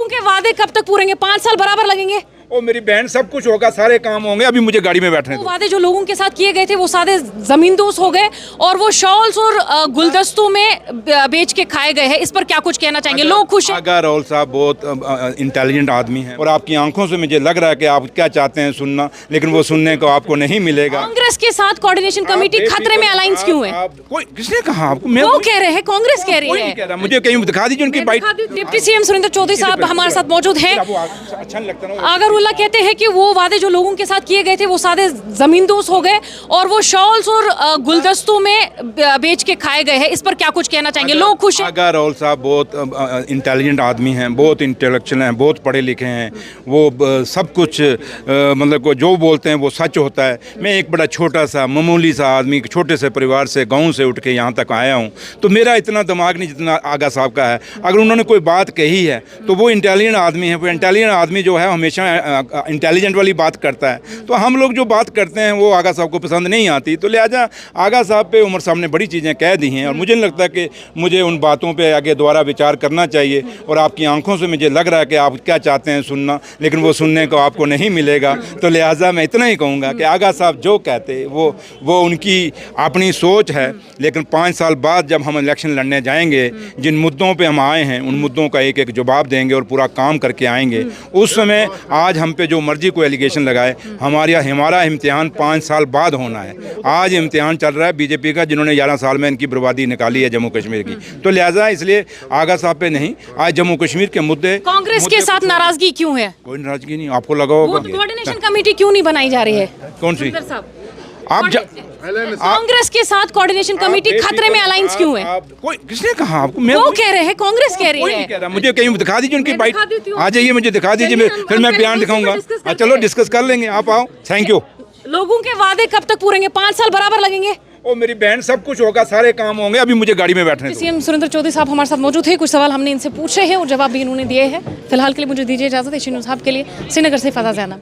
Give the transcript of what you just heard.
लोगों के वादे कब तक पूरे होंगे? 5 साल बराबर लगेंगे। ओ मेरी बहन, सब कुछ होगा, सारे काम होंगे, अभी मुझे गाड़ी में बैठने वो दो। वादे जो लोगों के साथ किए गए थे वो सारे जमींदोज हो गए और वो शॉल्स और गुलदस्तों में बेच के खाए गए हैं। इस पर क्या कुछ कहना चाहेंगे? लोग खुश हैं? आगा राहुल साहब बहुत इंटेलिजेंट आदमी हैं और आपकी आंखों से मुझे लग रहा है कि आप क्या चाहते हैं सुनना, लेकिन वो सुनने को आपको नहीं मिलेगा। कांग्रेस के साथ कोऑर्डिनेशन कमेटी खतरे में अलायंस क्यों है? कोई किसने कहा आपको? वो कह रहे हैं, कांग्रेस कह रही कोई नहीं है। कह रहा, मुझे कहीं दिखा दीजिए उनकी bite. Deputy CM Surendra Chaudhary साहब हमारे साथ मौजूद हैं। अच्छा नहीं लगता ना। आगरउल्ला कहते हैं कि वो वादे जो लोगों के साथ किए गए थे वो सारे जमींदोज हो गए और वो शॉल्स और गुलदस्तों में बेच के खाए गए हैं। इस पर क्या कुछ कहना चाहेंगे? लोग खुश हैं? आगा राहुल साहब बहुत इंटेलिजेंट आदमी हैं, बहुत इंटेलेक्चुअल हैं, बहुत पढ़े लिखे हैं। वो सब कुछ मतलब को जो बोलते हैं वो सच होता है। मैं एक बड़ा छोटा सा मामूली सा आदमी, छोटे से परिवार से, गांव से उठ के यहाँ तक आया हूँ, तो मेरा इतना दिमाग नहीं जितना आगा साहब का है। अगर उन्होंने कोई बात कही है तो वो इंटेलिजेंट आदमी है। वो इंटेलिजेंट आदमी जो है हमेशा इंटेलिजेंट वाली बात करता है, तो हम लोग जो बात करते हैं वो आगा साहब को पसंद नहीं आती। तो लिहाजा आगा साहब पे उमर साहब ने बड़ी चीज़ें कह दी हैं और मुझे नहीं लगता कि मुझे उन बातों पे आगे दोबारा विचार करना चाहिए। और आपकी आंखों से मुझे लग रहा है कि आप क्या चाहते हैं सुनना, लेकिन वो सुनने को आपको नहीं मिलेगा। तो लिहाजा मैं इतना ही कहूँगा कि आगा साहब जो कहते वो उनकी अपनी सोच है, लेकिन 5 साल बाद जब हम इलेक्शन लड़ने जाएंगे, जिन मुद्दों पर हम आए हैं उन मुद्दों का एक एक जवाब देंगे और पूरा काम करके आएंगे। उस समय आज हम पे जो मर्जी को एलिगेशन लगाए, हमारा इम्तिहान 5 साल बाद होना है। आज इम्तिहान चल रहा है बीजेपी का, जिन्होंने 11 साल में इनकी बर्बादी निकाली है जम्मू कश्मीर की। तो लिहाजा इसलिए आगा साहब पे नहीं, आज जम्मू कश्मीर के मुद्दे। कांग्रेस के साथ नाराजगी क्यों है? कोई नाराजगी नहीं, आपको लगा होगा। कोऑर्डिनेशन कमेटी क्यों नहीं बनाई जा रही है? कौन सी? आप कांग्रेस के साथ कोऑर्डिनेशन कमेटी खतरे में अलायंस क्यों है? कोई किसने कहा आपको? वो कह रहे हैं, कांग्रेस कह रही कोई है। नहीं कह रहा, मुझे कहीं दिखा दीजिए उनकी मैं बाइट। दिखा देती हूँ। आ जाइए, मुझे दिखा दीजिए, फिर मैं बयान दिखाऊंगा। चलो डिस्कस कर लेंगे, आप आओ। Thank you. लोगों के वादे कब तक पूरे होंगे? 5 साल बराबर लगेंगे। ओ मेरी बहन, सब कुछ होगा, सारे काम होंगे, अभी मुझे गाड़ी में बैठने दो। सीएम सुरेंद्र चौधरी साहब हमारे साथ मौजूद हैं। कुछ सवाल हमने इनसे पूछे हैं और जवाब भी इन्होंने दिए हैं। फिलहाल के लिए मुझे दीजिए इजाजत। एशियन न्यूज़ हब के लिए श्रीनगर से फजा ज़ैनब।